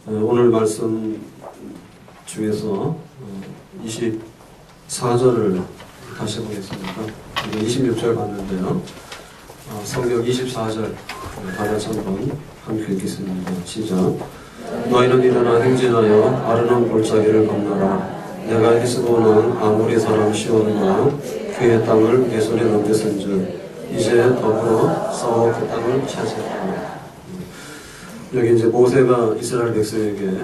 오늘 말씀 중에서 24절을 다시 보겠습니다. 26절 봤는데요. 성경 24절 다 같이 한번 함께 읽겠습니다. 시작. 너희는 일어나 행진하여 아르논 골짜기를 건너라. 내가 헤스본은 아모리 사람 시온과 그의 땅을 내 손에 넘겼은즉 이제 더불어 싸워 그 땅을 차지했다. 여기 이제 모세가 이스라엘 백성에게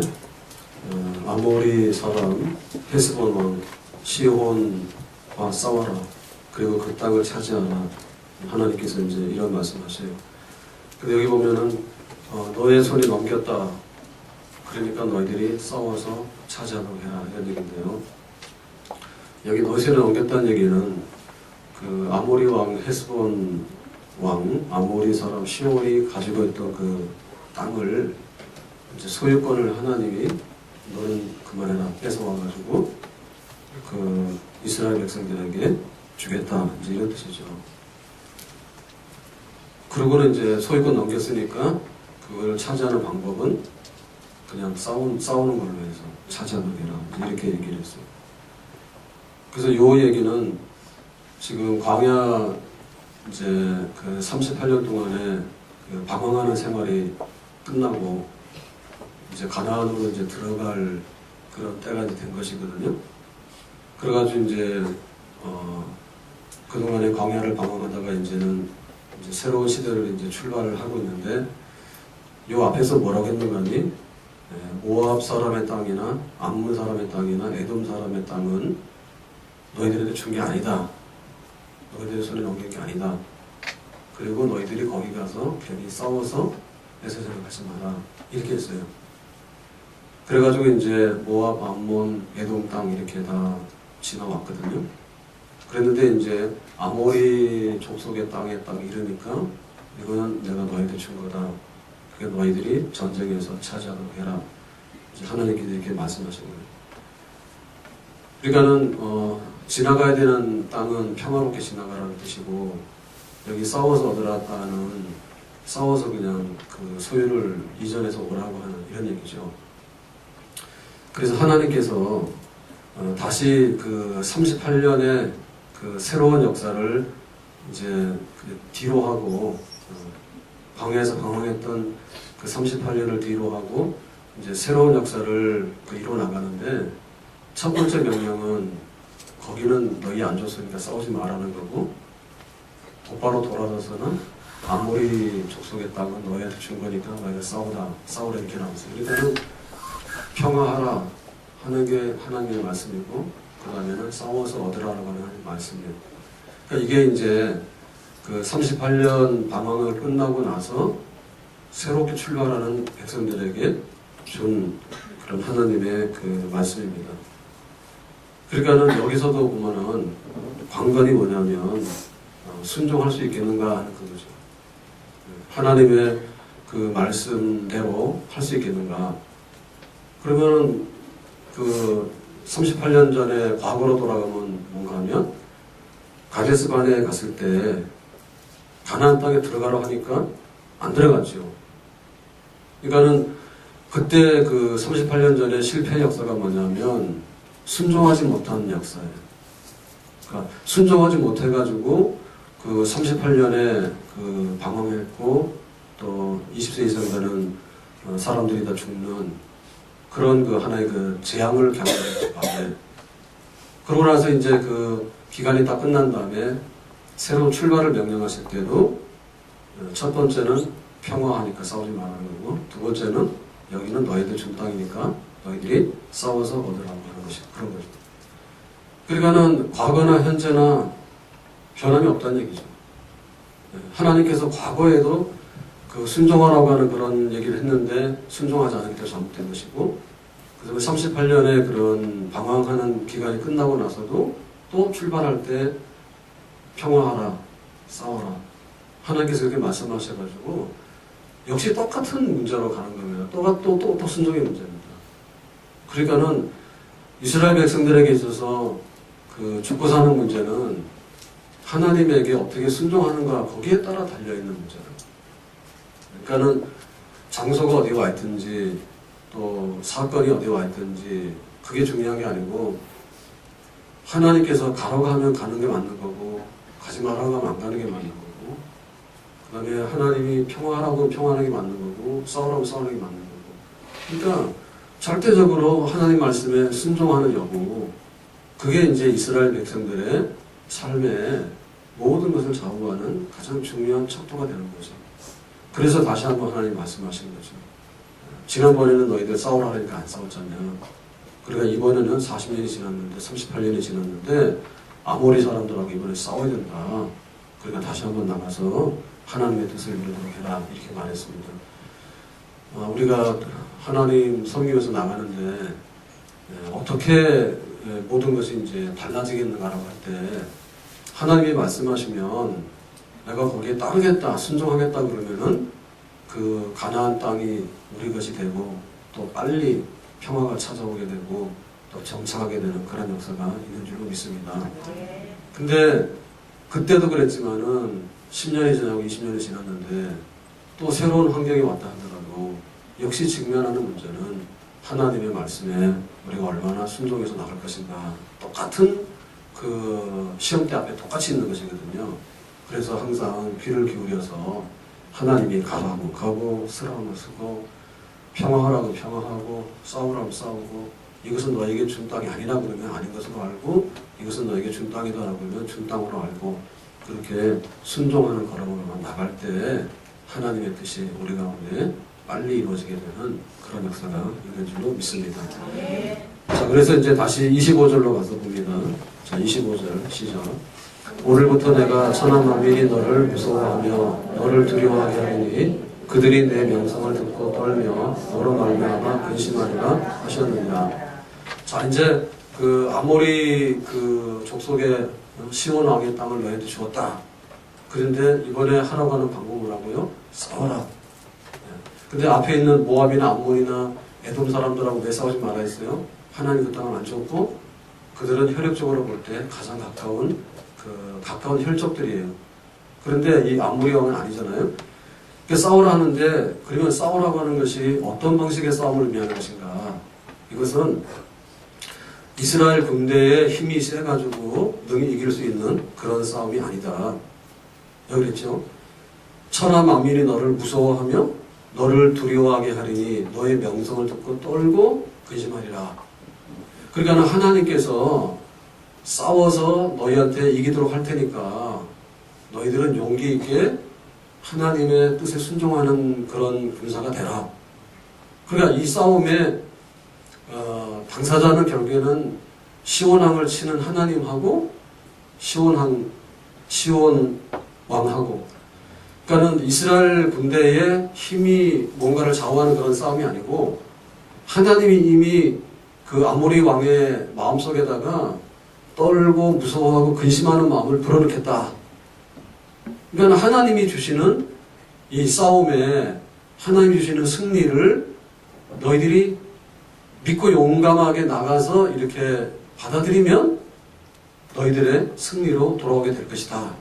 아모리 사람 헤스본 왕 시온과 싸워라. 그리고 그 땅을 차지하라. 하나님께서 이제 이런 말씀하세요. 근데 여기 보면은 너의 손에 넘겼다. 그러니까 너희들이 싸워서 차지하도록 해라. 이런 얘기인데요. 여기 너희 손에 넘겼다는 얘기는 그 아모리 왕 헤스본 왕 아모리 사람 시온이 가지고 있던 그 땅을 이제 소유권을 하나님이 너는 그만해라 뺏어와가지고 그 이스라엘 백성들에게 주겠다 이제 이런 뜻이죠. 그러고는 이제 소유권 넘겼으니까 그걸 차지하는 방법은 그냥 싸우는 걸로 해서 차지하도록 해라 이렇게 얘기를 했어요. 그래서 요 얘기는 지금 광야 이제 그 38년 동안에 그 방황하는 생활이 끝나고 이제 가나안으로 이제 들어갈 그런 때가 이제 된 것이거든요. 그래가지고 이제 그동안에 광야를 방황하다가 이제는 이제 새로운 시대를 이제 출발을 하고 있는데 요 앞에서 뭐라고 했는가 하니 모압 사람의 땅이나 암몬 사람의 땅이나 에돔 사람의 땅은 너희들에게 준 게 아니다. 너희들의 손에 넘긴 게 아니다. 그리고 너희들이 거기 가서 괜히 싸워서 뺏어 생각하지 마라. 이렇게 했어요. 그래가지고 이제 모압, 암몬, 에돔 땅 이렇게 다 지나왔거든요. 그랬는데 이제 아모리 족속의 땅에 딱 이르니까 이거는 내가 너희들 준 거다. 그게 너희들이 전쟁에서 차지하도록 해라. 이제 하나님께서 이렇게 말씀하신 거예요. 그러니까는 지나가야 되는 땅은 평화롭게 지나가라는 뜻이고 여기 싸워서 얻으라는 싸워서 그냥 그 소유를 이전해서 오라고 하는 이런 얘기죠. 그래서 하나님께서 다시 그 38년의 그 새로운 역사를 이제 뒤로 하고 광야에서 방황했던 그 38년을 뒤로 하고 이제 새로운 역사를 이루어 나가는데 첫 번째 명령은 거기는 너희 안 줬으니까 싸우지 말라는 거고 곧바로 돌아서서는 아모리 족속의 땅은 너희한테 준 거니까 너희가 싸우라 이렇게 나왔어요. 일단은 평화하라 하는 게 하나님의 말씀이고 그 다음에는 싸워서 얻으라고 하는 말씀이에요. 그러니까 이게 이제 그 38년 방황을 끝나고 나서 새롭게 출발하는 백성들에게 준 그런 하나님의 그 말씀입니다. 그러니까는 여기서도 보면은 관건이 뭐냐면 순종할 수 있겠는가 하는 그거죠. 하나님의 그 말씀대로 할 수 있겠는가. 그러면 그 38년 전에 과거로 돌아가면 뭔가 하면 가데스반에 갔을 때 가나안 땅에 들어가라고 하니까 안 들어갔죠. 그러니까는 그때 그 38년 전에 실패 역사가 뭐냐면 순종하지 못한 역사예요. 그러니까 순종하지 못해가지고 그 38년에 그 방황했고 또 20세 이상 되는 사람들이 다 죽는 그런 그 하나의 그 재앙을 경험했죠. 그러고 나서 이제 그 기간이 다 끝난 다음에 새로운 출발을 명령하실 때도 첫 번째는 평화하니까 싸우지 말라는 거고 두 번째는 여기는 너희들 준 땅이니까 너희들이 싸워서 얻으라고 하는 것이 그런 거죠. 그러니까는 과거나 현재나 변함이 없다는 얘기죠. 하나님께서 과거에도 그 순종하라고 하는 그런 얘기를 했는데 순종하지 않은 게 잘못된 것이고 그다음에 38년의 그런 방황하는 기간이 끝나고 나서도 또 출발할 때 평화하라, 싸워라. 하나님께서 그렇게 말씀하셔가지고 역시 똑같은 문제로 가는 겁니다. 또 순종의 문제입니다. 그러니까는 이스라엘 백성들에게 있어서 그 죽고 사는 문제는 하나님에게 어떻게 순종하는가 거기에 따라 달려있는 문제다. 그러니까는 장소가 어디 와 있든지 또 사건이 어디 와 있든지 그게 중요한 게 아니고 하나님께서 가라고 하면 가는 게 맞는 거고 가지 말라고 하면 안 가는 게 맞는 거고 그 다음에 하나님이 평화하라고 하면 평화하는 게 맞는 거고 싸우라고 싸우는 게 맞는 거고 그러니까 절대적으로 하나님 말씀에 순종하는 여부 그게 이제 이스라엘 백성들의 삶의 모든 것을 좌우하는 가장 중요한 척도가 되는 거죠. 그래서 다시 한번 하나님 말씀하시는 거죠. 지난번에는 너희들 싸우라 하니까 안 싸웠잖아요. 그러니까 이번에는 40년이 지났는데 38년이 지났는데 아모리 사람들하고 이번에 싸워야 된다. 그러니까 다시 한번 나가서 하나님의 뜻을 이루도록 해라 이렇게 말했습니다. 우리가 하나님 섬기면서 나가는데 어떻게 모든 것이 이제 달라지겠는가라고 할 때 하나님이 말씀하시면 내가 거기에 따르겠다, 순종하겠다 그러면은 그 가나안 땅이 우리 것이 되고 또 빨리 평화가 찾아오게 되고 또 정착하게 되는 그런 역사가 있는 줄로 믿습니다. 근데 그때도 그랬지만은 10년이 지나고 20년이 지났는데 또 새로운 환경이 왔다 하더라도 역시 직면하는 문제는 하나님의 말씀에 우리가 얼마나 순종해서 나갈 것인가 똑같은 그 시험대 앞에 똑같이 있는 것이거든요. 그래서 항상 귀를 기울여서 하나님이 가라고 가고 쓰라고 쓰고 평화하라고 평화하고 싸우라고 싸우고 이것은 너에게 준 땅이 아니라 그러면 아닌 것으로 알고 이것은 너에게 준 땅이다라고 그러면 준 땅으로 알고 그렇게 순종하는 걸음으로만 나갈 때 하나님의 뜻이 우리 가운데 빨리 이루어지게 되는 그런 역사가 있는 줄로 믿습니다. 자, 그래서 이제 다시 25절로 가서 봅니다. 자, 25절 시작. 오늘부터 내가 천하 만민이 너를 무서워하며 너를 두려워하게 하리니 그들이 내 명성을 듣고 떨며 너로 말미암아 근심하리라 하셨느니라. 자, 이제 그 아모리 그 족속의 시온 왕의 땅을 너희한테 주었다. 그런데 이번에 하라고 하는 방법은 뭐라고요? 싸워라. 근데 앞에 있는 모압이나 암몬이나 에돔 사람들하고 왜 싸우지 말아 했어요? 하나님 그 땅을 안 줬고 그들은 혈육적으로 볼 때 가장 가까운 혈족들이에요. 그런데 이 아모리 왕은 아니잖아요. 싸우라 하는데 그러면 싸우라고 하는 것이 어떤 방식의 싸움을 의미하는 것인가? 이것은 이스라엘 군대의 힘이 세가지고 능히 이길 수 있는 그런 싸움이 아니다. 여기 그랬죠? 천하 만민이 너를 무서워하며 너를 두려워하게 하리니 너의 명성을 듣고 떨고 근심하리라. 그러니까 하나님께서 싸워서 너희한테 이기도록 할 테니까 너희들은 용기 있게 하나님의 뜻에 순종하는 그런 군사가 되라. 그러니까 이 싸움에 당사자는 결국에는 시온 왕을 치는 하나님하고 시온 왕하고 그러니까는 이스라엘 군대의 힘이 뭔가를 좌우하는 그런 싸움이 아니고 하나님이 이미 그 아모리 왕의 마음속에다가 떨고 무서워하고 근심하는 마음을 불어넣겠다. 그러니까 하나님이 주시는 이 싸움에 하나님이 주시는 승리를 너희들이 믿고 용감하게 나가서 이렇게 받아들이면 너희들의 승리로 돌아오게 될 것이다.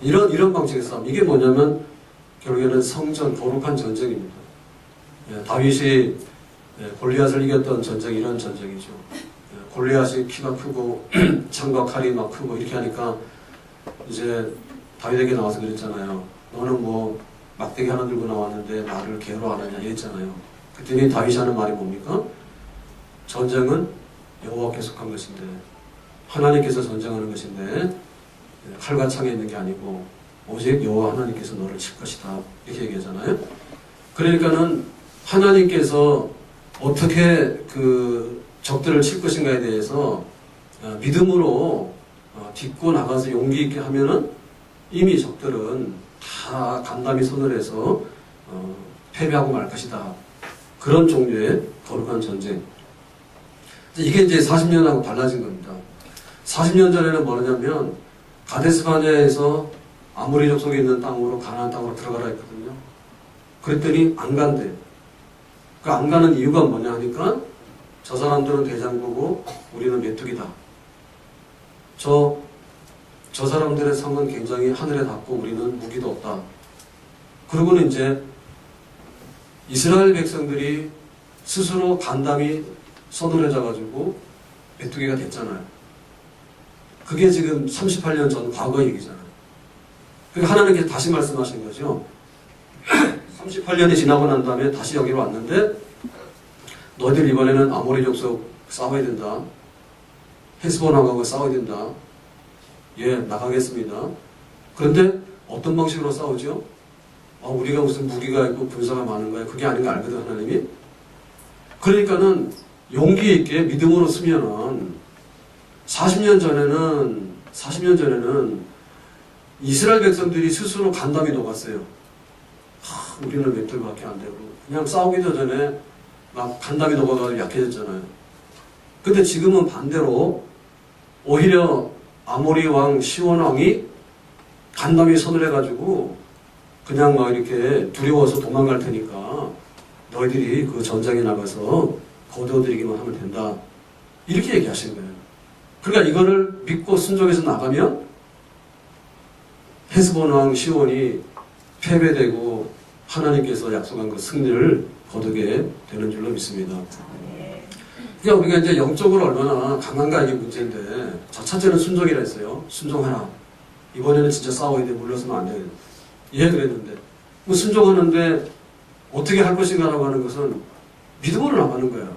이런 방식의 싸움. 이게 뭐냐면 결국에는 성전, 거룩한 전쟁입니다. 다윗이 골리앗을 이겼던 전쟁이 이런 전쟁이죠. 골리앗이 키가 크고 창과 칼이 막 크고 이렇게 하니까 이제 다윗에게 나와서 그랬잖아요. 너는 뭐 막대기 하나 들고 나왔는데 나를 개로 안 하냐 이랬잖아요. 그랬더니 다윗이 하는 말이 뭡니까? 전쟁은 여호와께 속한 것인데 하나님께서 전쟁하는 것인데 칼과 창에 있는 게 아니고 오직 여호와 하나님께서 너를 칠 것이다 이렇게 얘기하잖아요. 그러니까는 하나님께서 어떻게 그 적들을 칠 것인가에 대해서 믿음으로 딛고 나가서 용기 있게 하면은 이미 적들은 다 간담이 손을 해서 패배하고 말 것이다. 그런 종류의 거룩한 전쟁. 이게 이제 40년하고 달라진 겁니다. 40년 전에는 뭐냐면 가데스바네아에서 아모리 족속에 있는 땅으로 가나안 땅으로 들어가라 했거든요. 그랬더니 안 간대. 그 안 가는 이유가 뭐냐 하니까 저 사람들은 대장부고 우리는 메뚜기다. 저 사람들의 성은 굉장히 하늘에 닿고 우리는 무기도 없다. 그러고는 이제 이스라엘 백성들이 스스로 간담이 서늘해져가지고 메뚜기가 됐잖아요. 그게 지금 38년 전 과거 얘기잖아요. 그러니까 하나님께서 다시 말씀하신 거죠. 38년이 지나고 난 다음에 다시 여기로 왔는데 너희들 이번에는 아모리 족속 싸워야 된다. 헤스본 왕하고 싸워야 된다. 예, 나가겠습니다. 그런데 어떤 방식으로 싸우죠? 우리가 무슨 무기가 있고 군사가 많은 거야. 그게 아닌 거 알거든, 하나님이. 그러니까는 용기 있게 믿음으로 쓰면은 40년 전에는 이스라엘 백성들이 스스로 간담이 녹았어요. 우리는 몇 돌밖에 안 되고 그냥 싸우기도 전에 막 간담이 녹아가지고 약해졌잖아요. 근데 지금은 반대로 오히려 아모리 왕 시온 왕이 간담이 서늘해가지고 그냥 막 이렇게 두려워서 도망갈 테니까 너희들이 그 전장에 나가서 거두어들이기만 하면 된다. 이렇게 얘기하신 거예요. 그러니까 이거를 믿고 순종해서 나가면 헤스본 왕 시온이 패배되고 하나님께서 약속한 그 승리를 거두게 되는 줄로 믿습니다. 그러니까 우리가 이제 영적으로 얼마나 강한가 이게 문제인데, 자, 첫째는 순종이라 했어요. 순종하라. 이번에는 진짜 싸워야 돼. 물러서면 안 돼. 예, 그랬는데. 뭐 순종하는데 어떻게 할 것인가라고 하는 것은 믿음으로 나가는 거예요.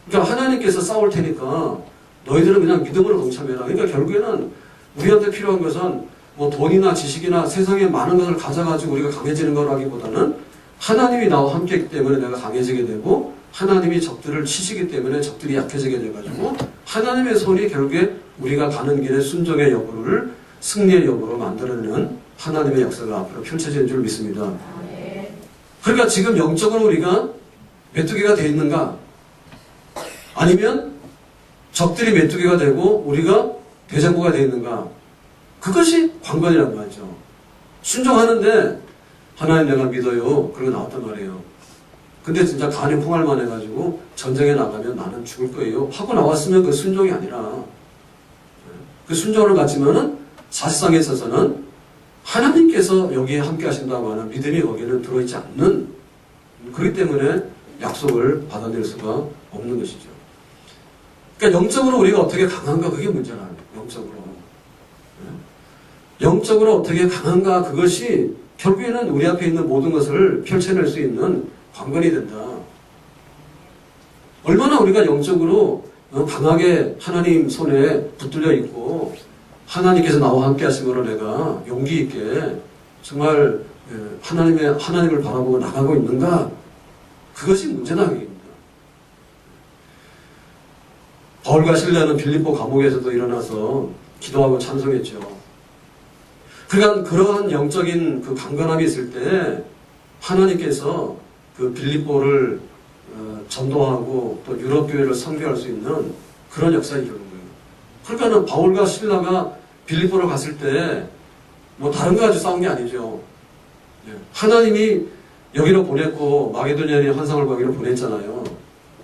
그러니까 하나님께서 싸울 테니까 너희들은 그냥 믿음으로 동참해라. 그러니까 결국에는 우리한테 필요한 것은 뭐 돈이나 지식이나 세상에 많은 것을 가져가지고 우리가 강해지는 거라기보다는 하나님이 나와 함께 있기 때문에 내가 강해지게 되고 하나님이 적들을 치시기 때문에 적들이 약해지게 돼가지고 하나님의 손이 결국에 우리가 가는 길에 순종의 여부를 승리의 여부로 만들어내는 하나님의 역사가 앞으로 펼쳐지는 줄 믿습니다. 그러니까 지금 영적으로 우리가 메뚜기가 되어 있는가? 아니면 적들이 메뚜기가 되고 우리가 대장부가 되어 있는가? 그것이 관건이란 말이죠. 순종하는데 하나님 내가 믿어요. 그러고 나왔단 말이에요. 근데 진짜 간에 풍할만 해가지고 전쟁에 나가면 나는 죽을 거예요 하고 나왔으면 그 순종이 아니라 그 순종을 갖지만은 사실상에 있어서는 하나님께서 여기에 함께 하신다고 하는 믿음이 거기에는 들어있지 않는, 그렇기 때문에 약속을 받아낼 수가 없는 것이죠. 그러니까 영적으로 우리가 어떻게 강한가, 그게 문제라는 거예요. 영적으로 어떻게 강한가, 그것이 결국에는 우리 앞에 있는 모든 것을 펼쳐낼 수 있는 관건이 된다. 얼마나 우리가 영적으로 강하게 하나님 손에 붙들려 있고 하나님께서 나와 함께 하심으로 내가 용기 있게 정말 하나님을 바라보고 나가고 있는가, 그것이 문제다. 바울과 실라는 빌립보 감옥에서도 일어나서 기도하고 찬송했죠. 그러니까 그러한 영적인 그 강건함이 있을 때 하나님께서 그 빌립보를 전도하고 또 유럽 교회를 선교할 수 있는 그런 역사를 이루는 거예요. 그러니까는 바울과 실라가 빌립보로 갔을 때 뭐 다른 거 가지고 싸운 게 아니죠. 하나님이 여기로 보냈고 마게도냐의 환상을 거기로 보냈잖아요.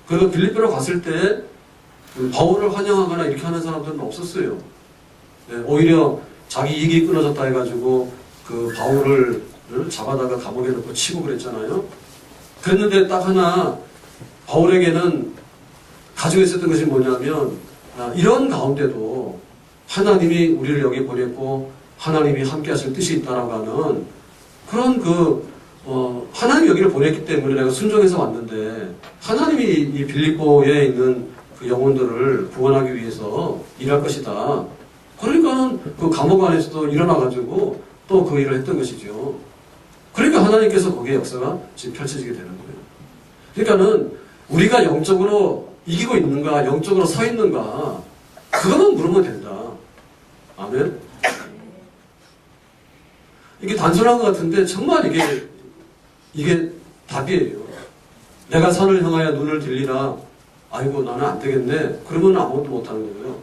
그래서 빌립보로 갔을 때 바울을 환영하거나 이렇게 하는 사람들은 없었어요. 오히려 자기 이익이 끊어졌다 해가지고 그 바울을 잡아다가 감옥에 넣고 치고 그랬잖아요. 그랬는데 딱 하나 바울에게는 가지고 있었던 것이 뭐냐면 이런 가운데도 하나님이 우리를 여기 보냈고 하나님이 함께 하실 뜻이 있다라고 하는 그런 하나님이 여기를 보냈기 때문에 내가 순종해서 왔는데 하나님이 이 빌립보에 있는 그 영혼들을 구원하기 위해서 일할 것이다. 그러니까는 그 감옥 안에서도 일어나가지고 또 그 일을 했던 것이죠. 그러니까 하나님께서 거기에 역사가 지금 펼쳐지게 되는 거예요. 그러니까는 우리가 영적으로 이기고 있는가, 영적으로 서 있는가, 그것만 물으면 된다. 아멘? 이게 단순한 것 같은데 정말 이게 답이에요. 내가 산을 향하여 눈을 들리라. 아이고 나는 안 되겠네. 그러면 아무것도 못하는 거예요.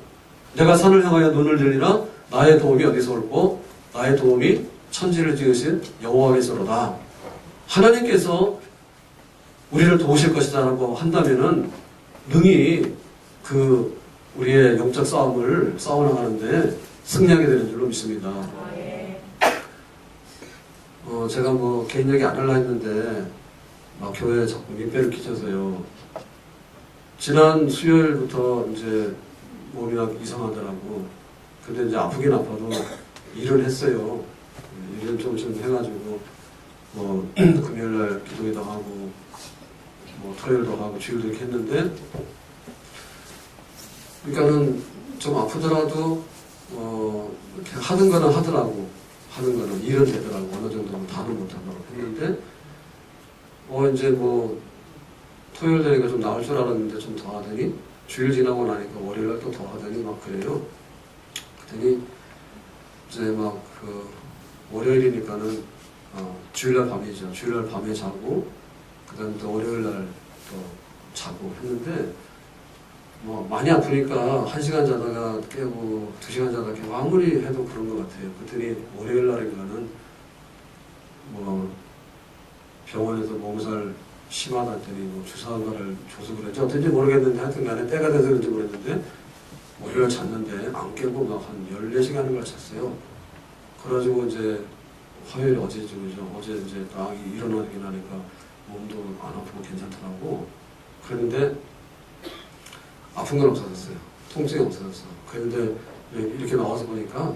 내가 산을 향하여 눈을 들리라. 나의 도움이 어디서 올고 나의 도움이 천지를 지으신 여호와께서로다. 하나님께서 우리를 도우실 것이다 라고 한다면은 능히 우리의 영적 싸움을 싸워나가는데 승리하게 되는 줄로 믿습니다. 제가 개인 얘기 안 하려 했는데 교회에 자꾸 민폐를 끼쳐서요. 지난 수요일부터 이제 몸이 막 이상하더라고. 근데 이제 아프긴 아파도 일을 했어요. 일을 좀 해가지고 뭐 금요일날 기도회도 하고 뭐 토요일도 하고 주일도 이렇게 했는데, 그러니까는 좀 아프더라도 이렇게 하는 거는 하더라고. 하는 거는 일은 되더라고. 어느 정도는 다는 못하더라고 했는데, 이제 뭐 토요일 되니까 좀 나을 줄 알았는데 좀 더 하더니, 주일 지나고 나니까 월요일날 또 더 하더니 막 그래요. 그랬더니 이제 막 월요일이니까는 주일날 밤이죠. 주일날 밤에 자고 그다음 또 월요일날 또 자고 했는데, 뭐 많이 아프니까 1시간 자다가 깨고 2시간 자다가 깨고 아무리 해도 그런 것 같아요. 그랬더니 월요일날인가는 뭐 병원에서 몸살 심하다 했더니 뭐 주사한 거를 줘서 그랬지 어쩐지 모르겠는데, 하여튼 간에 때가 돼서 그런지 모르겠는데 월요일 잤는데 안 깨고 막 한 14시간을 잤어요. 그래가지고 이제 화요일 어제죠, 그죠? 어제 이제 딱 일어나긴 하니까 몸도 안 아프고 괜찮더라고. 그런데 아픈 건 없어졌어요. 통증이 없어졌어. 그런데 이렇게 나와서 보니까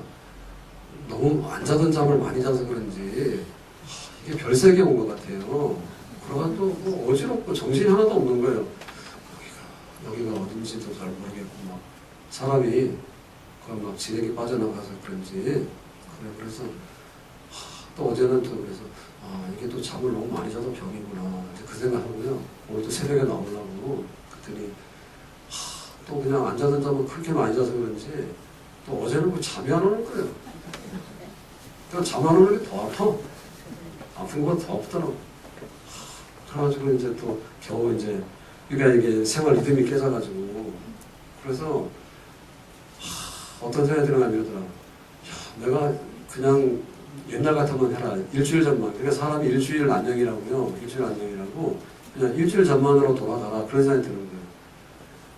너무 안 자던 잠을 많이 자서 그런지 이게 별세계 온 것 같아요. 그러가지고 뭐 어지럽고 정신이 하나도 없는 거예요. 여기가 어딘지도 잘 모르겠고 막 사람이 막 진액이 빠져나가서 그런지 그래서 또 어제는 또 그래서 이게 또 잠을 너무 많이 자서 병이구나 그 생각하고요. 오늘 또 새벽에 나오려고 그랬더니 또 그냥 안 자던 잠을 그렇게 많이 자서 그런지 또 어제는 뭐 잠이 안 오는 거예요. 그러니까 잠 안 오는 게 더 아파. 아픈 건 더 아프더라고. 그래가지고 이제 또 겨우 이제 그러니까 이게 생활 리듬이 깨져가지고 그래서 어떤 생각이 들어가면 이러더라고. 내가 그냥 옛날 같으면 해라. 일주일 전만. 그러니까 사람이 일주일 안녕이라고요. 일주일 안녕이라고 그냥 일주일 전만으로 돌아가라. 그런 생각이 드는 거예요.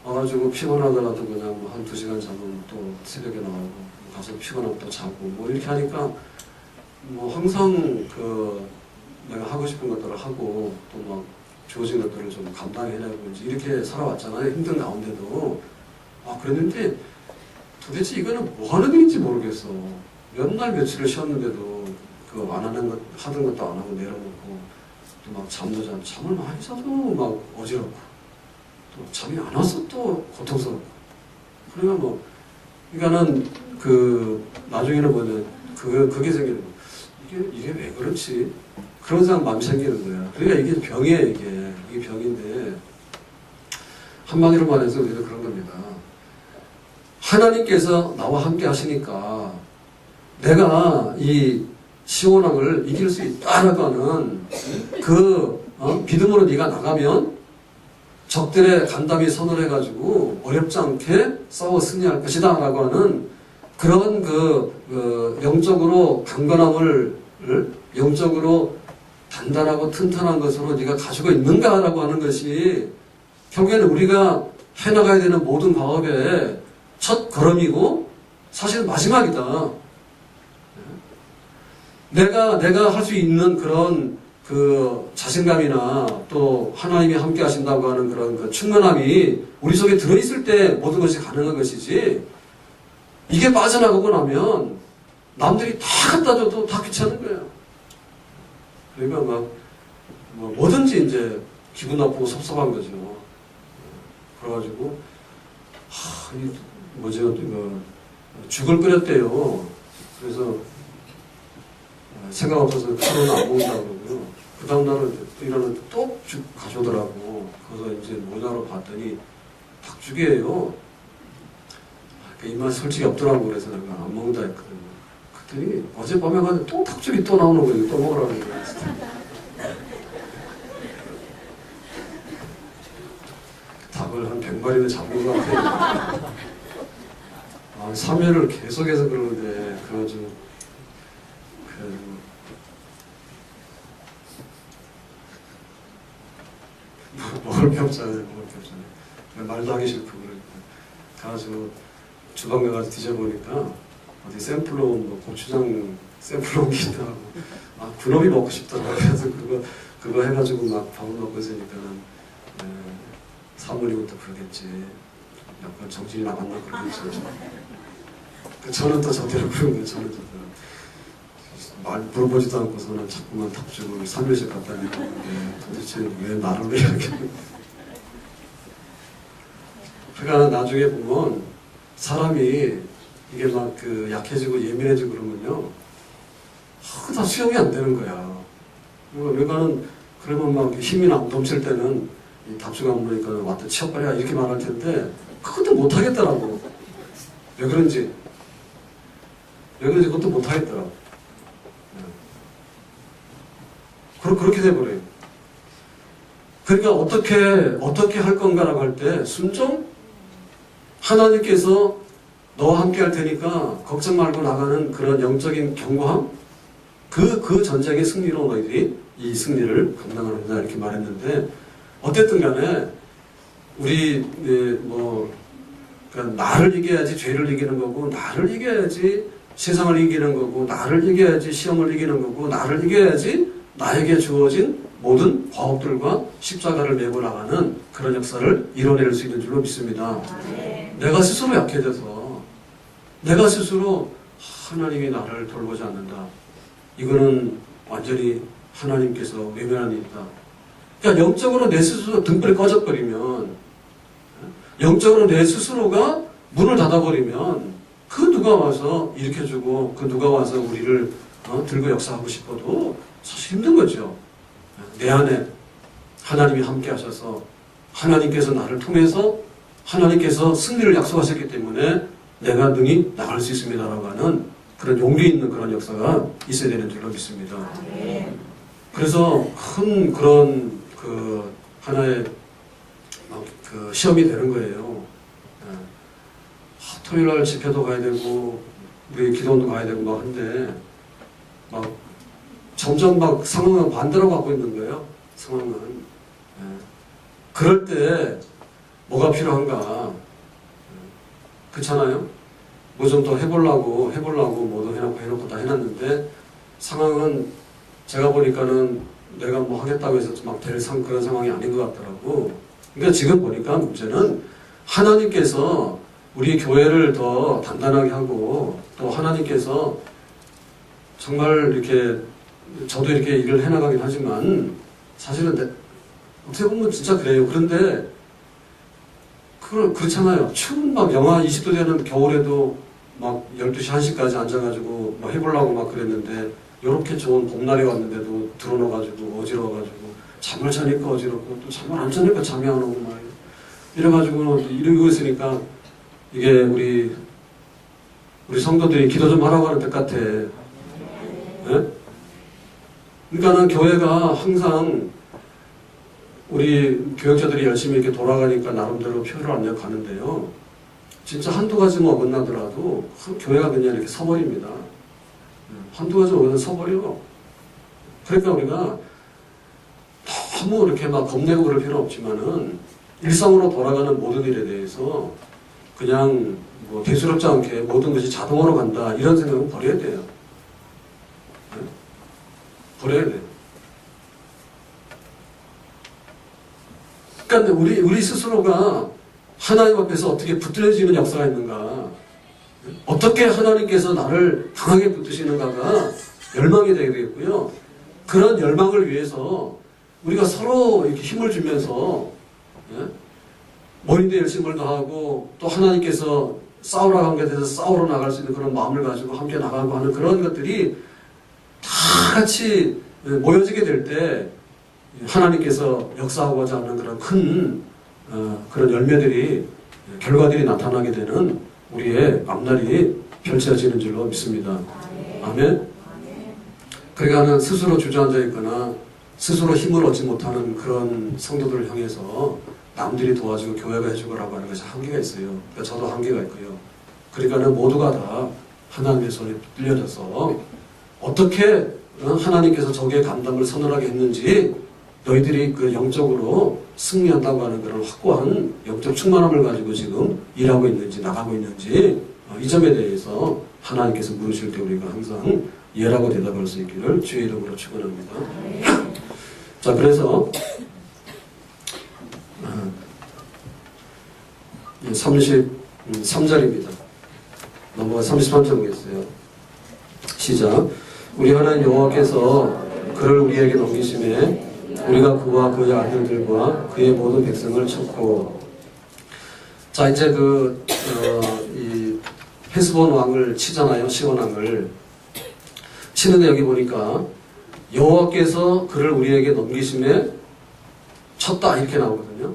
와가지고 피곤하더라도 그냥 뭐 한 2시간 자면 또 새벽에 나가고 가서 피곤하면 또 자고 뭐 이렇게 하니까 뭐 항상 내가 하고 싶은 것들을 하고 또 막 주어진 것들을 좀 감당해내고 이렇게 살아왔잖아요. 힘든 가운데도. 그랬는데 도대체 이거는 뭐 하는 일인지 모르겠어. 몇 날 며칠을 쉬었는데도 안 하는 것, 하던 것도 안 하고 내려놓고 또 막 잠을 많이 자도 막 어지럽고 또 잠이 안 와서 또 고통스럽고. 그러니까 뭐, 그러니까는 나중에는 뭐냐, 그게 생기는 거. 이게 왜 그렇지? 그런 사람 마음이 생기는 거야. 그러니까 이게 병이에요, 이게 병인데. 한마디로 말해서 우리는 그런 겁니다. 하나님께서 나와 함께 하시니까 내가 이 시온왕을 이길 수 있다라고 하는 믿음으로 네가 나가면 적들의 간담이 선을 해가지고 어렵지 않게 싸워 승리할 것이다 라고 하는 그런 영적으로 강건함을 영적으로 단단하고 튼튼한 것으로 네가 가지고 있는가라고 하는 것이 결국에는 우리가 해나가야 되는 모든 과업의 첫 걸음이고 사실 마지막이다. 내가 할 수 있는 그런 자신감이나 또 하나님이 함께 하신다고 하는 그런 충만함이 우리 속에 들어있을 때 모든 것이 가능한 것이지, 이게 빠져나가고 나면 남들이 다 갖다 줘도 다 귀찮은 거예요. 그러니까 뭐든지 이제 기분 나쁘고 섭섭한 거죠. 그래가지고 죽을 끓였대요. 그래서 생각 없어서 하루는 안 먹는다고 그러고요. 그 다음날은 일어나는데 또 죽 가져오더라고. 그래서 이제 모자로 봤더니 닭죽이에요. 입맛 솔직히 없더라고. 그래서 내가 안 먹는다 했거든요. 그랬더니 어젯밤에 가서 또 닭죽이 또 나오는 거예요. 또 먹으라는 거예요. 닭을 한 100마리는 잡은 것 같아요. 3회를 계속해서 그러는데 그래가지고 먹을 게 없잖아요. 말도 하기 싫고 그러니까 가가지고 주방 가가지고 뒤져보니까 어디 샘플로 온 고추장 샘플로 온 게 있더라고. 군업이 먹고 싶더라고. 그래서 그거 그거 해가지고 막 밥을 먹고 있으니까는 사모님은 또 그러겠지. 약간 정신이 나갔나 그러겠지. 저는 또 저대로 그런 거예요. 저는 말 물어보지도 않고서는 자꾸만 답주고 3일씩 갔다 내는데 도대체 왜 나를 왜 이렇게. 그러니까 나중에 보면 사람이 이게 막 그 약해지고 예민해지고 그러면요. 다 수용이 안 되는 거야. 그러니까는 그러면 막 힘이 넘칠 때는 이 답주가 안 보니까 왔다 치워버려 이렇게 말할 텐데 그것도 못 하겠더라고. 왜 그런지 그것도 못 하겠더라고. 그렇게 돼버려요. 그러니까 어떻게 할 건가라고 할 때 순종? 하나님께서 너와 함께 할 테니까 걱정 말고 나가는 그런 영적인 견고함? 그 전쟁의 승리로 너희들이 이 승리를 감당하는다 이렇게 말했는데 어쨌든 간에 우리 그러니까 나를 이겨야지 죄를 이기는 거고 나를 이겨야지 세상을 이기는 거고 나를 이겨야지 시험을 이기는 거고 나를 이겨야지 나에게 주어진 모든 과업들과 십자가를 메고 나가는 그런 역사를 이뤄낼 수 있는 줄로 믿습니다. 내가 스스로 약해져서 내가 스스로 하나님이 나를 돌보지 않는다. 이거는 완전히 하나님께서 외면함이 있다. 그러니까 영적으로 내 스스로 등불이 꺼져버리면 영적으로 내 스스로가 문을 닫아버리면 그 누가 와서 일으켜주고 그 누가 와서 우리를 들고 역사하고 싶어도 사실 힘든 거죠. 내 안에 하나님이 함께 하셔서 하나님께서 나를 통해서 하나님께서 승리를 약속하셨기 때문에 내가 능히 나갈 수 있습니다라고 하는 그런 용기 있는 그런 역사가 있어야 되는 줄로 믿습니다. 그래서 큰 그런 그 하나의 그 시험이 되는 거예요. 토요일날 집회도 가야 되고 우리 기도원도 가야 되고 막 한데 막 점점 막 상황은 반대로 가고 있는 거예요. 상황은. 그럴 때 뭐가 필요한가? 그렇잖아요? 뭐 좀 더 해보려고 뭐도 해놓고 다 해놨는데 상황은 제가 보니까는 내가 뭐 하겠다고 해서 막 될 그런 상황이 아닌 것 같더라고. 그러니까 지금 보니까 문제는 하나님께서 우리 교회를 더 단단하게 하고 또 하나님께서 정말 이렇게 저도 이렇게 일을 해나가긴 하지만 사실은 어떻게 보면 진짜 그래요. 그런데 그렇잖아요. 추운 막 영하 20도 되는 겨울에도 막 12시, 1시까지 앉아가지고 막 해보려고 막 그랬는데 이렇게 좋은 봄날이 왔는데도 들어넣어가지고 어지러워가지고 잠을 자니까 어지럽고 또 잠을 안 자니까 잠이 안 오고 막 이래가지고 이러고 있으니까 이게 우리 성도들이 기도 좀 하라고 하는 뜻 같아. 네? 그러니까는 교회가 항상 우리 교역자들이 열심히 이렇게 돌아가니까 나름대로 표를 안 내고 가는데요. 진짜 한두 가지 뭐 어긋나더라도 교회가 그냥 이렇게 서버립니다. 한두 가지 어긋나서 서버려. 그러니까 우리가 너무 이렇게 막 겁내고 그럴 필요는 없지만은 일상으로 돌아가는 모든 일에 대해서 그냥 뭐 대수롭지 않게 모든 것이 자동으로 간다 이런 생각은 버려야 돼요. 네? 버려야 돼요. 그러니까 우리 스스로가 하나님 앞에서 어떻게 붙들어지는 역사가 있는가, 어떻게 하나님께서 나를 강하게 붙드시는가가 열망이 되겠고요. 그런 열망을 위해서 우리가 서로 이렇게 힘을 주면서 머리도 열심을 더하고 또 하나님께서 싸우라고 한 것에 대해서 싸우러 나갈 수 있는 그런 마음을 가지고 함께 나가고 하는 그런 것들이 다 같이 모여지게 될 때 하나님께서 역사하고자 하는 그런 큰 그런 열매들이 결과들이 나타나게 되는 우리의 앞날이 펼쳐지는 줄로 믿습니다. 아멘. 그러니까 스스로 주저앉아 있거나 스스로 힘을 얻지 못하는 그런 성도들을 향해서 남들이 도와주고 교회가 해주고라고 하는 것이 한계가 있어요. 그러니까 저도 한계가 있고요. 그러니까는 모두가 다 하나님의 손에 들려져서 어떻게 하나님께서 저기에 감당을 서늘하게 했는지 너희들이 그 영적으로 승리한다고 하는 그런 확고한 영적 충만함을 가지고 지금 일하고 있는지 나가고 있는지 이 점에 대해서 하나님께서 물으실 때 우리가 항상 예라고 대답할 수 있기를 주의 이름으로 축원합니다. 자, 그래서 33절입니다. 넘어가 33절 보겠어요. 시작. 우리 하나님 여호와께서 그를 우리에게 넘기심에 우리가 그와 그의 아들들과 그의 모든 백성을 쳤고. 자, 이제 이 헤스본 왕을 치잖아요. 시온 왕을 치는데 여기 보니까 여호와께서 그를 우리에게 넘기심에 쳤다 이렇게 나오거든요.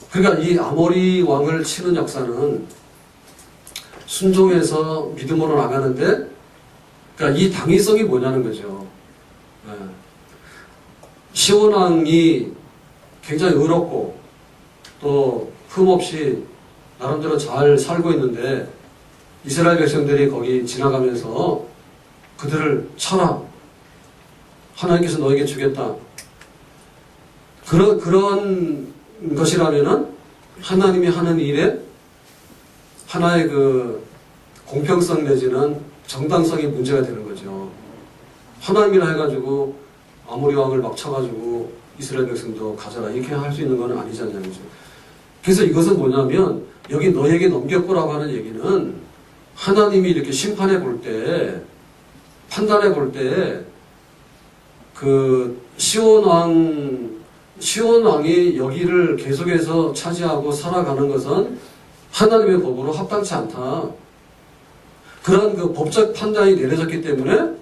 그러니까 이 아모리 왕을 치는 역사는 순종해서 믿음으로 나가는데, 그러니까 이 당위성이 뭐냐는 거죠. 네. 시온 왕이 굉장히 의롭고 또 흠없이 나름대로 잘 살고 있는데 이스라엘 백성들이 거기 지나가면서 그들을 쳐라. 하나님께서 너에게 주겠다. 그런 것이라면은 하나님이 하는 일에 하나의 그 공평성 내지는 정당성이 문제가 되는 거죠. 하나님이라 해가지고 아모리 왕을 막 쳐가지고 이스라엘 백성도 가져라 이렇게 할 수 있는 건 아니잖아요. 그래서 이것은 뭐냐면 여기 너에게 넘겼고라고 하는 얘기는 하나님이 이렇게 심판해 볼 때, 판단해 볼 때 그 시온 왕이 여기를 계속해서 차지하고 살아가는 것은 하나님의 법으로 합당치 않다. 그런 그 법적 판단이 내려졌기 때문에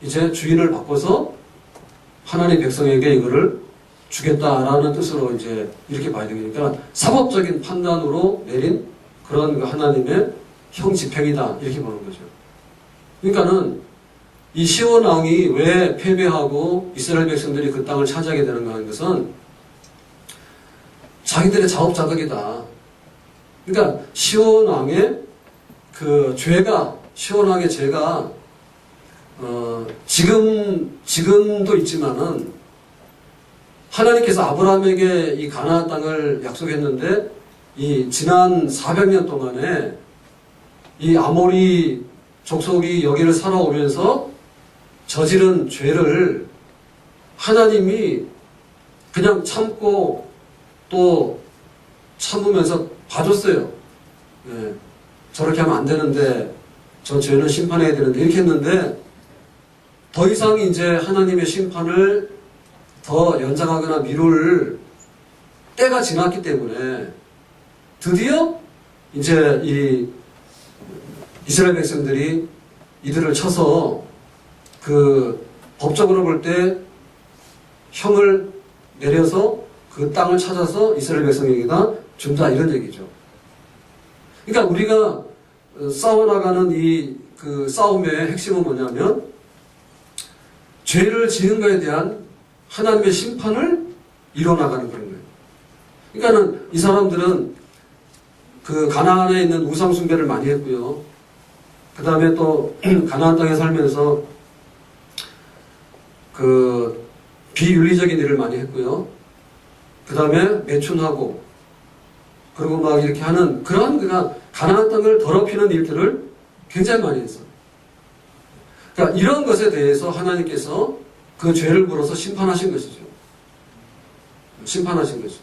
이제 주인을 바꿔서 하나님 백성에게 이거를 주겠다라는 뜻으로 이제 이렇게 봐야 되니까 사법적인 판단으로 내린 그런 그 하나님의 형 집행이다 이렇게 보는 거죠. 그러니까는 이 시온 왕이 왜 패배하고 이스라엘 백성들이 그 땅을 차지하게 되는가 하는 것은 자기들의 자업자득이다. 그러니까 시온 왕의 그 죄가, 시온 왕의 죄가 지금도 있지만은 하나님께서 아브라함에게 이 가나안 땅을 약속했는데 이 지난 400년 동안에 이 아모리 족속이 여기를 살아오면서 저지른 죄를 하나님이 그냥 참고 또 참으면서 봐줬어요. 네. 저렇게 하면 안 되는데 저 죄는 심판해야 되는데 이렇게 했는데 더 이상 이제 하나님의 심판을 더 연장하거나 미룰 때가 지났기 때문에 드디어 이제 이 이스라엘 백성들이 이들을 쳐서 그 법적으로 볼 때 형을 내려서 그 땅을 찾아서 이스라엘 백성에게다 준다 이런 얘기죠. 그러니까 우리가 싸워나가는 이 그 싸움의 핵심은 뭐냐면 죄를 지은 것에 대한 하나님의 심판을 이뤄나가는 그런 거예요. 그러니까는 이 사람들은 그 가나안에 있는 우상 숭배를 많이 했고요. 그 다음에 또 가나안 땅에 살면서 그 비윤리적인 일을 많이 했고요. 그 다음에 매춘하고 그리고 막 이렇게 하는 그러한 가나안 땅을 더럽히는 일들을 굉장히 많이 했어요. 그러니까 이런 것에 대해서 하나님께서 그 죄를 물어서 심판하신 것이죠. 심판하신 거죠.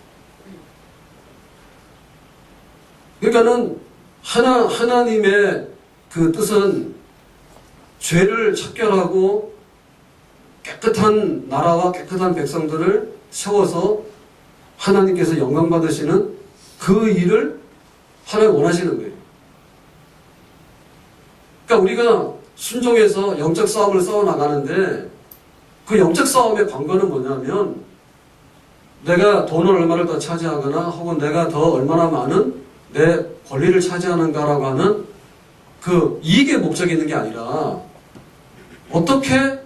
그러니까는 하나님의 그 뜻은 죄를 척결하고 깨끗한 나라와 깨끗한 백성들을 세워서 하나님께서 영광 받으시는 그 일을 하나님 원하시는 거예요. 그러니까 우리가 순종해서 영적 싸움을 싸워 나가는데 그 영적 싸움의 관건은 뭐냐면 내가 돈을 얼마를 더 차지하거나 혹은 내가 더 얼마나 많은 내 권리를 차지하는가라고 하는 그 이익의 목적이 있는 게 아니라 어떻게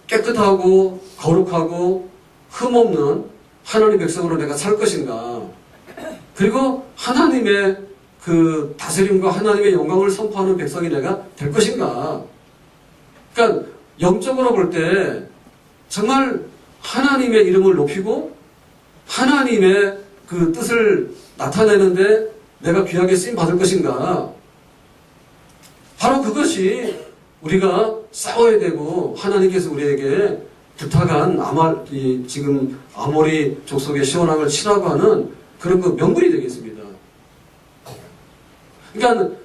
깨끗하고 거룩하고 흠없는 하나님 백성으로 내가 살 것인가, 그리고 하나님의 그 다스림과 하나님의 영광을 선포하는 백성이 내가 될 것인가. 그러니까 영적으로 볼 때 정말 하나님의 이름을 높이고 하나님의 그 뜻을 나타내는데 내가 귀하게 쓰임 받을 것인가. 바로 그것이 우리가 싸워야 되고 하나님께서 우리에게 부탁한 지금 아모리 족속의 시원함을 치라고 하는 그런 그 명분이 되겠습니다. 그러니까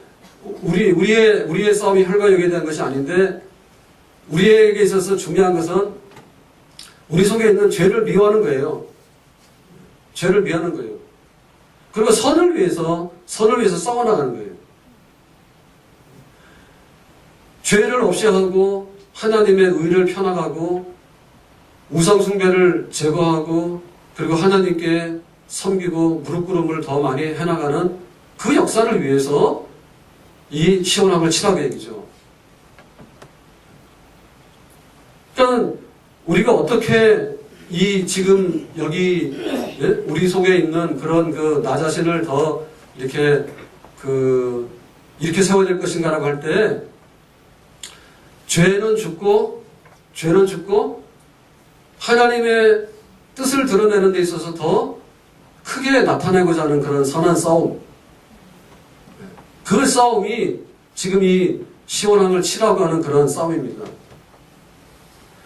우리의 싸움이 혈과 육에 대한 것이 아닌데 우리에게 있어서 중요한 것은 우리 속에 있는 죄를 미워하는 거예요. 죄를 미워하는 거예요. 그리고 선을 위해서 싸워나가는 거예요. 죄를 없이 하고 하나님의 의를 펴나가고 우상숭배를 제거하고 그리고 하나님께 섬기고 무릎 꿇음을 더 많이 해나가는 그 역사를 위해서 이 시원함을 치라고 얘기죠. 그러니까 우리가 어떻게 이 지금 여기 우리 속에 있는 그런 그 나 자신을 더 이렇게 이렇게 세워야 될 것인가라고 할 때 죄는 죽고 하나님의 뜻을 드러내는 데 있어서 더 크게 나타내고자 하는 그런 선한 싸움. 그 싸움이 지금 이 시원함을 치라고 하는 그런 싸움입니다.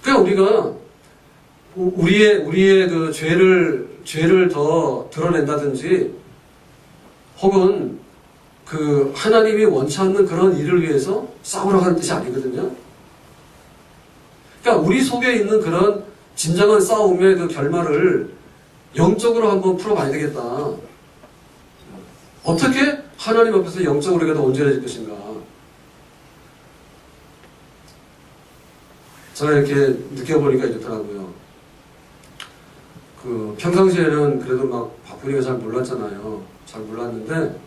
그러니까 우리가 우리의 그 죄를 더 드러낸다든지 혹은 그 하나님이 원치 않는 그런 일을 위해서 싸우라고 하는 뜻이 아니거든요. 그러니까 우리 속에 있는 그런 진정한 싸움의 그 결말을 영적으로 한번 풀어봐야 되겠다. 어떻게 하나님 앞에서 영적으로 우리가 더 온전해질 것인가. 제가 이렇게 느껴보니까 이렇더라고요. 평상시에는 그래도 막 바쁘니까 잘 몰랐잖아요. 잘 몰랐는데,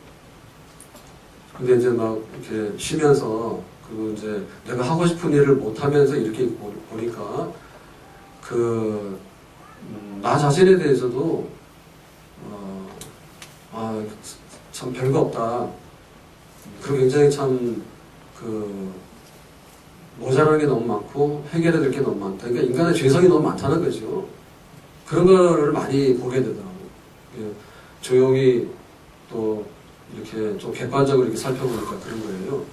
근데 이제 막 이렇게 쉬면서, 그리고 이제 내가 하고 싶은 일을 못하면서 이렇게 보니까, 나 자신에 대해서도, 참 별거 없다. 그리고 굉장히 참, 모자라는 게 너무 많고, 해결해야 될 게 너무 많다. 그러니까 인간의 죄성이 너무 많다는 거죠. 그런 거를 많이 보게 되더라고요. 조용히 또 이렇게 좀 객관적으로 이렇게 살펴보니까 그런 거예요.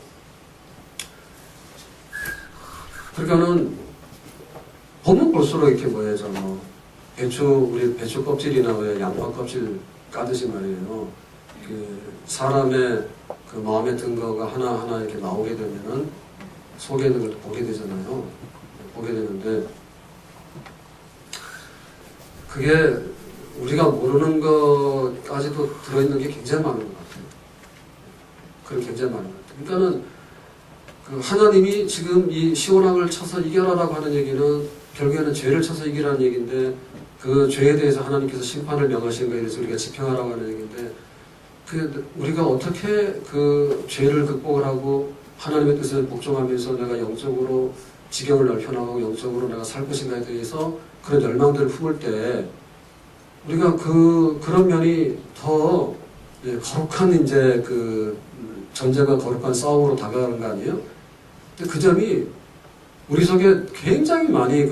그러니까는 보면 볼수록 이렇게 우리 배추 껍질이나 왜 양파 껍질 까듯이 말이에요. 사람의 그 마음에 든 거가 하나하나 이렇게 나오게 되면은 속에 있는 걸 보게 되잖아요. 보게 되는데, 그게 우리가 모르는 것까지도 들어있는 게 굉장히 많은 것 같아요. 그런 굉장히 많은 것 같아요. 그러니까는 하나님이 지금 이 시온왕을 쳐서 이겨라라고 하는 얘기는 결국에는 죄를 쳐서 이기라는 얘기인데, 그 죄에 대해서 하나님께서 심판을 명하신 것에 대해서 우리가 집행하라고 하는 얘기인데, 우리가 어떻게 그 죄를 극복을 하고 하나님의 뜻을 복종하면서 내가 영적으로 지경을 넓혀나가고 영적으로 내가 살 것인가에 대해서 그런 열망들을 품을 때 우리가 그런 면이 더 거룩한 이제 전쟁과 거룩한 싸움으로 다가가는 거 아니에요? 근데 그 점이 우리 속에 굉장히 많이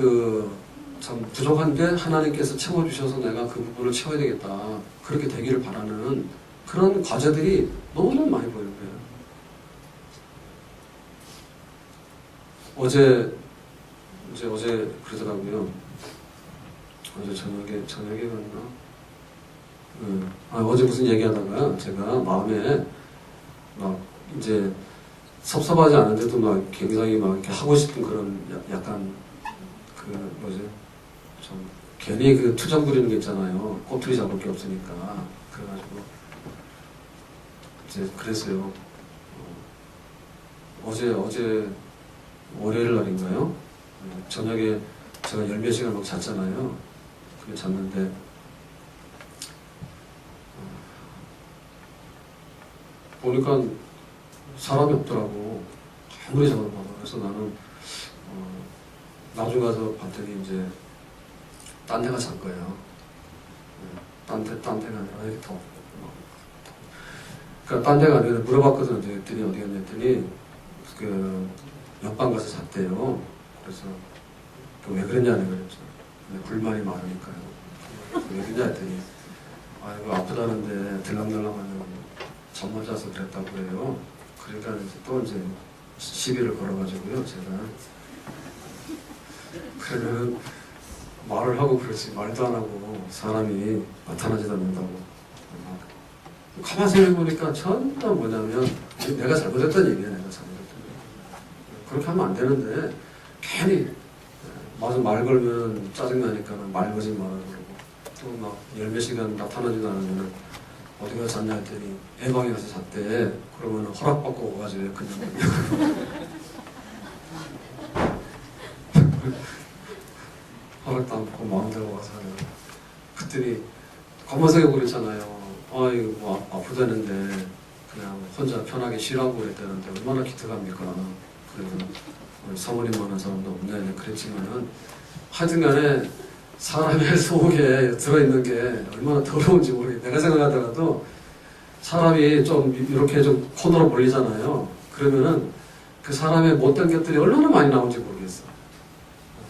참 부족한데 하나님께서 채워주셔서 내가 그 부분을 채워야 되겠다. 그렇게 되기를 바라는 그런 과제들이 너무너무 많이 보이는 거예요. 어제 그러더라고요. 어제 저녁에 갔나? 어제 무슨 얘기하다가 제가 마음에 막 이제 섭섭하지 않은데도 막 굉장히 막 이렇게 하고 싶은 그런 약간 좀 괜히 투정 부리는 게 있잖아요. 꼬투리 잡을 게 없으니까. 그래가지고 이제 그랬어요. 어제 월요일 날인가요? 저녁에 제가 10몇 시간 막 잤잖아요. 그게 잤는데 보니까 사람이 없더라고. 아무리 잡아도. 그래서 나는 나중 가서 봤더니 이제 딴 데가 잔 거예요. 딴 데가 아니라 이렇게 더. 그러니까 딴 데가 아니라 물어봤거든요. 그랬더니 어디 갔냐 했더니 옆방 가서 잤대요. 그래서 왜 그랬냐 내가 그랬죠. 불만이 많으니까요. 왜 그랬냐 했더니 아이고 아프다는데 들락날락하면 잠못 자서 그랬다고 해요. 그러니까 또 이제 시비를 걸어가지고요. 제가 그러면 말을 하고 그러지 말도 안 하고 사람이 나타나지도 않는다고. 가만히 생각해보니까 전부 뭐냐면 내가 잘못했던 얘기야. 내가 잘못했던 얘기. 그렇게 하면 안 되는데 괜히 맞아 말 걸면 짜증나니까 말 걸지 말라고 그러고 또 막 열 몇 시간 나타나지도 않으면 어디 가서 잤냐 했더니 애방에 가서 잤대. 그러면 허락받고 오가지고 그냥 허락도 안 받고 마음대로 와서 하는. 그랬더니 검은색에 그랬잖아요. 이거 뭐 아프다는데 그냥 혼자 편하게 쉬라고 그랬다는데 얼마나 기특합니까. 그래서 우리 사모님 만난 사람도 없네 그랬지만은 하여튼간에 사람의 속에 들어있는 게 얼마나 더러운지 모르겠어요. 내가 생각하더라도 사람이 좀 이렇게 좀 코너로 몰리잖아요. 그러면은 그 사람의 못된 것들이 얼마나 많이 나오는지 모르겠어.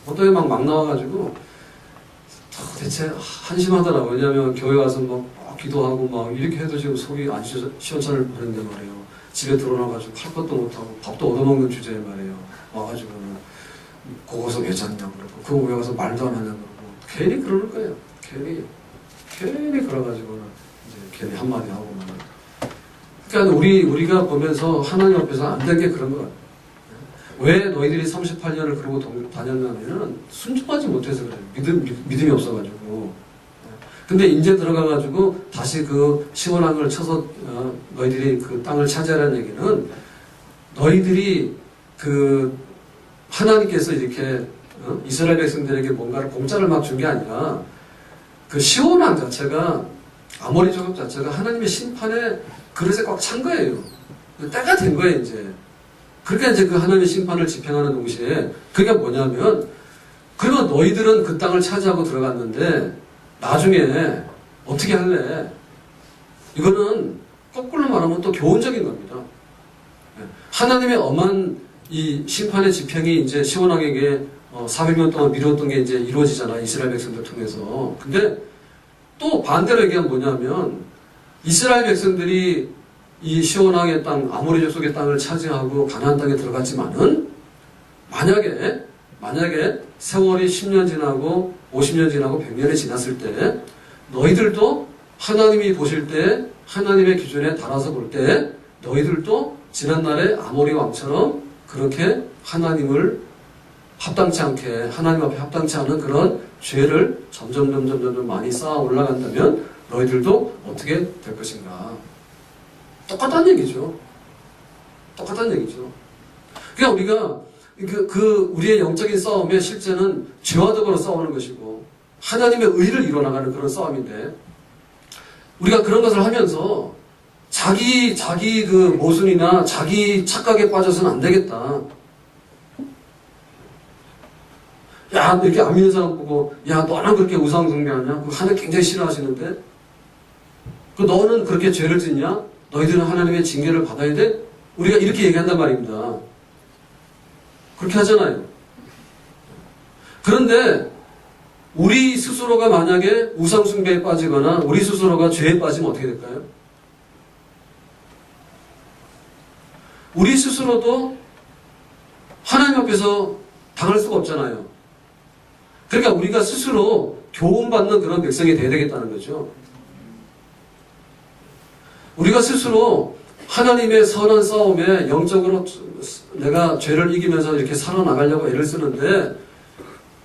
어떤 게 막 나와가지고 도대체 한심하더라고요. 왜냐하면 교회 와서 막 기도하고 막 이렇게 해도 지금 속이 안 시원찮을 뻔했는데 말이에요. 집에 들어와가지고 할 것도 못하고 밥도 얻어먹는 주제에 말이에요. 와가지고는 그거서 왜 잤냐고 그러고 그거 왜 와서 말도 안 하냐고 그러고 괜히 그러는 거예요. 괜히 그래가지고는 이제 괜히 한마디 하고 막. 그러니까 우리가 보면서 하나님 앞에서 안 된 게 그런 것 같아요. 왜 너희들이 38년을 그러고 다녔냐면은 순종하지 못해서 그래요. 믿음이 없어가지고. 근데 이제 들어가가지고 다시 그 시원한 걸 쳐서 너희들이 그 땅을 차지하라는 얘기는 너희들이 그 하나님께서 이렇게 이스라엘 백성들에게 뭔가를 공짜를 막 준 게 아니라 그 시원한 자체가 아모리 족속 자체가 하나님의 심판의 그릇에 꽉 찬 거예요. 때가 된 거예요 이제. 그러니까 이제 그 하나님의 심판을 집행하는 동시에 그게 뭐냐면 그러면 너희들은 그 땅을 차지하고 들어갔는데 나중에 어떻게 할래? 이거는 거꾸로 말하면 또 교훈적인 겁니다. 하나님의 엄한 이 심판의 집행이 이제 시원하게 400년 동안 미뤘던 게 이제 이루어지잖아. 이스라엘 백성들 통해서. 근데 또 반대로 얘기하면 뭐냐면 이스라엘 백성들이 이 시원하게 땅, 아모리 족속의 땅을 차지하고 가나안 땅에 들어갔지만은 만약에 세월이 10년 지나고 50년 지나고 100년이 지났을 때 너희들도 하나님이 보실 때 하나님의 기준에 따라서 볼 때 너희들도 지난날의 아모리 왕처럼 그렇게 하나님을 합당치 않게 하나님 앞에 합당치 않은 그런 죄를 점점 많이 쌓아 올라간다면 너희들도 어떻게 될 것인가. 똑같다는 얘기죠. 그러니까 우리가 우리의 영적인 싸움에 실제는 죄와 더불어 싸우는 것이고 하나님의 의를 이뤄나가는 그런 싸움인데 우리가 그런 것을 하면서 자기 그 모순이나 자기 착각에 빠져서는 안 되겠다. 야, 이렇게 안 믿는 사람 보고 야, 너는 그렇게 우상 숭배하냐? 그 하나님 굉장히 싫어하시는데 그 너는 그렇게 죄를 짓냐? 너희들은 하나님의 징계를 받아야 돼? 우리가 이렇게 얘기한단 말입니다. 그렇게 하잖아요. 그런데 우리 스스로가 만약에 우상숭배에 빠지거나 우리 스스로가 죄에 빠지면 어떻게 될까요? 우리 스스로도 하나님 앞에서 당할 수가 없잖아요. 그러니까 우리가 스스로 교훈받는 그런 백성이 되어야 되겠다는 거죠. 우리가 스스로 하나님의 선한 싸움에 영적으로 내가 죄를 이기면서 이렇게 살아나가려고 애를 쓰는데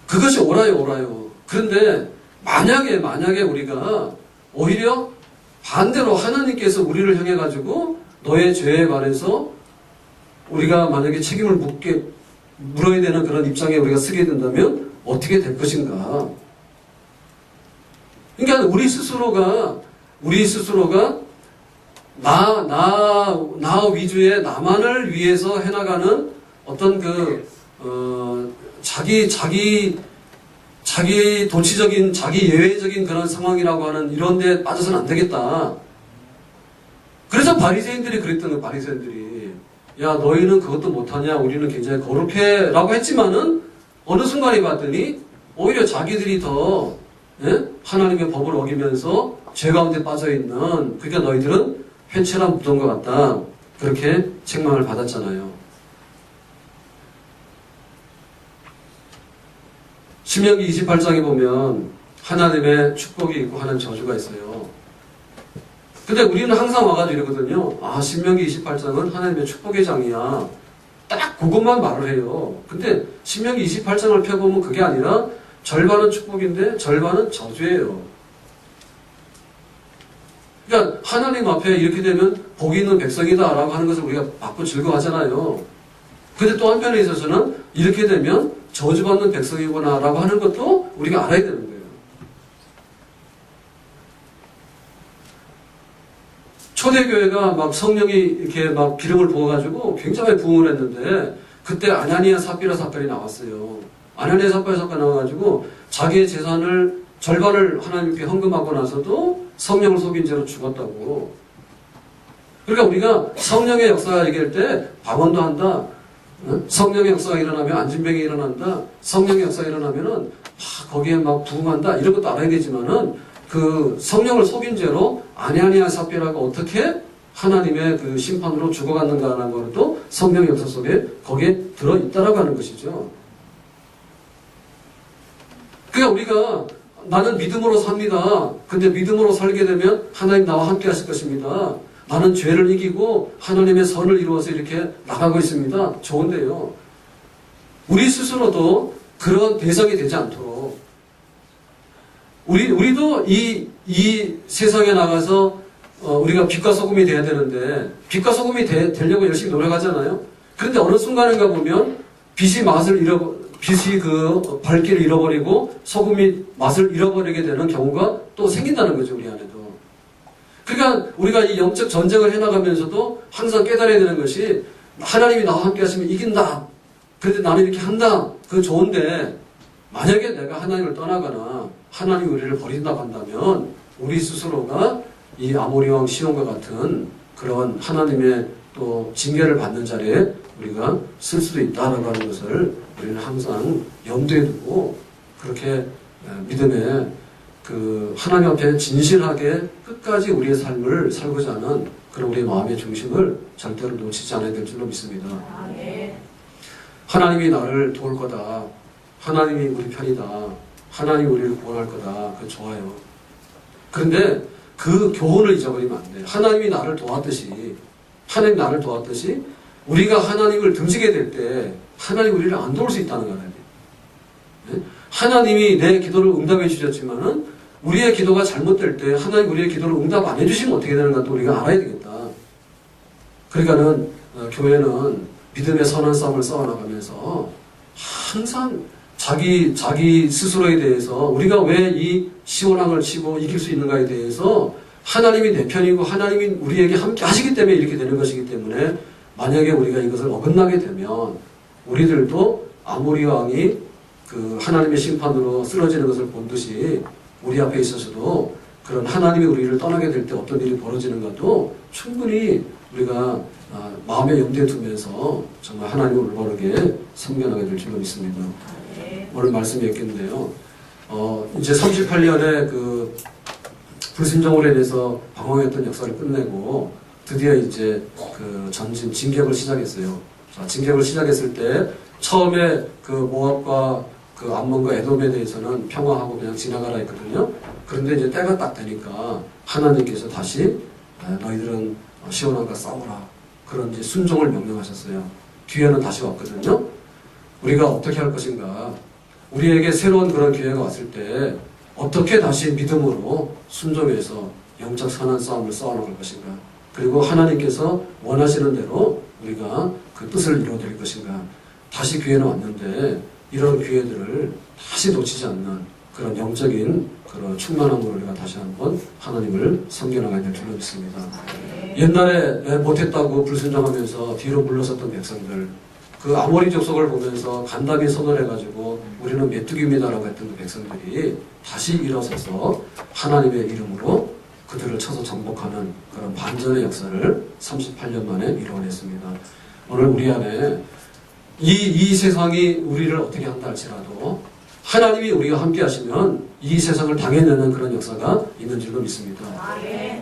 그것이 옳아요. 그런데 만약에 우리가 오히려 반대로 하나님께서 우리를 향해 가지고 너의 죄에 관해서 우리가 만약에 책임을 물어야 되는 그런 입장에 우리가 서게 된다면 어떻게 될 것인가. 그러니까 우리 스스로가 나 위주의 나만을 위해서 해나가는 어떤 자기 도치적인, 자기 예외적인 그런 상황이라고 하는 이런 데 빠져서는 안 되겠다. 그래서 바리새인들이 그랬던 거예요, 바리새인들이. 야, 너희는 그것도 못하냐? 우리는 굉장히 거룩해. 라고 했지만은, 어느 순간에 봤더니, 오히려 자기들이 더, 하나님의 법을 어기면서 죄 가운데 빠져있는, 그러니까 너희들은 회초랑 묻은 것 같다. 그렇게 책망을 받았잖아요. 신명기 28장에 보면 하나님의 축복이 있고 하나님 저주가 있어요. 근데 우리는 항상 와가지고 이러거든요. 아, 신명기 28장은 하나님의 축복의 장이야. 딱 그것만 말을 해요. 근데 신명기 28장을 펴보면 그게 아니라 절반은 축복인데 절반은 저주예요. 그러니까 하나님 앞에 이렇게 되면 복이 있는 백성이다 라고 하는 것을 우리가 받고 즐거워하잖아요. 근데 또 한편에 있어서는 이렇게 되면 저주받는 백성이구나 라고 하는 것도 우리가 알아야 되는 거예요. 초대교회가 막 성령이 이렇게 막 기름을 부어가지고 굉장히 부흥을 했는데 그때 아나니아 삽비라 사건이 나왔어요. 아나니아 삽비라 사건이 나와가지고 자기의 재산을 절반을 하나님께 헌금하고 나서도 성령을 속인 채로 죽었다고. 그러니까 우리가 성령의 역사가 얘기할 때 방언도 한다. 성령의 역사가 일어나면 안진병이 일어난다. 성령의 역사가 일어나면은 거기에 막 부흥한다. 이런 것도 알아야 되지만은 그 성령을 속인 죄로 아나니아 삽비라가 어떻게 하나님의 그 심판으로 죽어갔는가라는 것도 성령의 역사 속에 거기에 들어있다라고 하는 것이죠. 그러니까 우리가 나는 믿음으로 삽니다. 근데 믿음으로 살게 되면 하나님 나와 함께 하실 것입니다. 나는 죄를 이기고 하나님의 선을 이루어서 이렇게 나가고 있습니다. 좋은데요. 우리 스스로도 그런 대상이 되지 않도록 우리도 이 세상에 나가서 우리가 빛과 소금이 돼야 되는데 빛과 소금이 되려고 열심히 노력하잖아요. 그런데 어느 순간인가 보면 빛이 그 밝기를 잃어버리고 소금이 맛을 잃어버리게 되는 경우가 또 생긴다는 거죠. 우리 안에도. 그러니까 우리가 이 영적 전쟁을 해나가면서도 항상 깨달아야 되는 것이 하나님이 나와 함께 하시면 이긴다. 그런데 나는 이렇게 한다. 그거 좋은데 만약에 내가 하나님을 떠나거나 하나님이 우리를 버린다고 한다면 우리 스스로가 이 아모리 왕 시온과 같은 그런 하나님의 또 징계를 받는 자리에 우리가 쓸 수도 있다는 것을 우리는 항상 염두에 두고 그렇게 믿음의 그 하나님 앞에 진실하게 끝까지 우리의 삶을 살고자 하는 그런 우리의 마음의 중심을 절대로 놓치지 않아야 될 줄로 믿습니다. 하나님이 나를 도울 거다. 하나님이 우리 편이다. 하나님이 우리를 구원할 거다. 그거 좋아요. 그런데 그 교훈을 잊어버리면 안 돼요. 하나님이 나를 도왔듯이 우리가 하나님을 등지게 될 때 하나님이 우리를 안 도울 수 있다는 거예요. 네? 하나님이 내 기도를 응답해 주셨지만은 우리의 기도가 잘못될 때 하나님 우리의 기도를 응답 안 해주시면 어떻게 되는가 또 우리가 알아야 되겠다. 그러니까는 교회는 믿음의 선한 싸움을 싸워나가면서 항상 자기 스스로에 대해서 우리가 왜 이 시온왕을 치고 이길 수 있는가에 대해서 하나님이 내 편이고 하나님이 우리에게 함께 하시기 때문에 이렇게 되는 것이기 때문에 만약에 우리가 이것을 어긋나게 되면 우리들도 아모리 왕이 그 하나님의 심판으로 쓰러지는 것을 본 듯이 우리 앞에 있어서도 그런 하나님이 우리를 떠나게 될 때 어떤 일이 벌어지는가도 충분히 우리가 마음에 염두에 두면서 정말 하나님을 올바르게 섬겨나가게 될 줄로 믿습니다. 오늘 말씀이 있겠는데요. 이제 38년의 그 불순종으로 인해서 방황했던 역사를 끝내고 드디어 이제 그 전진 진격을 시작했어요. 자, 진격을 시작했을 때 처음에 그 모압과 그 암몬과 에돔에 대해서는 평화하고 그냥 지나가라 했거든요. 그런데 이제 때가 딱 되니까 하나님께서 다시 너희들은 시온왕과 싸우라. 그런 이제 순종을 명령하셨어요. 뒤에는 다시 왔거든요. 우리가 어떻게 할 것인가? 우리에게 새로운 그런 기회가 왔을 때 어떻게 다시 믿음으로 순종해서 영적 선한 싸움을 싸워나갈 것인가? 그리고 하나님께서 원하시는 대로 우리가 그 뜻을 이루어드릴 것인가? 다시 기회는 왔는데 이런 기회들을 다시 놓치지 않는 그런 영적인 그런 충만함으로 우리가 다시 한번 하나님을 섬겨나가야 될 줄로 믿습니다. 옛날에 못했다고 불순종하면서 뒤로 물러섰던 백성들, 그 아모리 족속을 보면서 간담이 선언해가지고 우리는 메뚜기입니다라고 했던 그 백성들이 다시 일어서서 하나님의 이름으로 그들을 쳐서 정복하는 그런 반전의 역사를 38년 만에 이루어냈습니다. 오늘 우리 안에 이 세상이 우리를 어떻게 한다 할지라도 하나님이 우리가 함께 하시면 이 세상을 당해내는 그런 역사가 있는 줄로 믿습니다.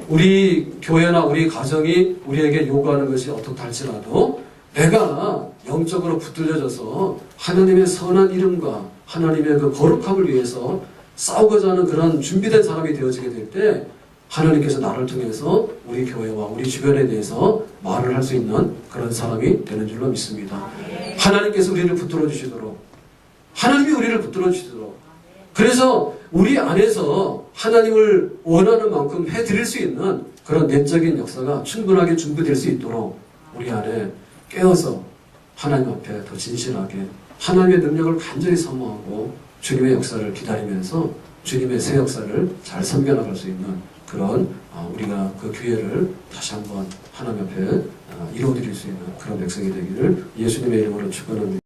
우리 교회나 우리 가정이 우리에게 요구하는 것이 어떻다 할지라도 내가 영적으로 붙들려져서 하나님의 선한 이름과 하나님의 그 거룩함을 위해서 싸우고자 하는 그런 준비된 사람이 되어지게 될 때 하나님께서 나를 통해서 우리 교회와 우리 주변에 대해서 말을 할 수 있는 그런 사람이 되는 줄로 믿습니다. 하나님께서 우리를 붙들어 주시도록, 하나님이 우리를 붙들어 주시도록, 그래서 우리 안에서 하나님을 원하는 만큼 해드릴 수 있는 그런 내적인 역사가 충분하게 준비될 수 있도록 우리 안에 깨어서 하나님 앞에 더 진실하게 하나님의 능력을 간절히 사모하고 주님의 역사를 기다리면서 주님의 새 역사를 잘 섬겨나갈 수 있는 그런 우리가 그 기회를 다시 한번 하나님 앞에 이루어드릴 수 있는 그런 백성이 되기를 예수님의 이름으로 축원합니다.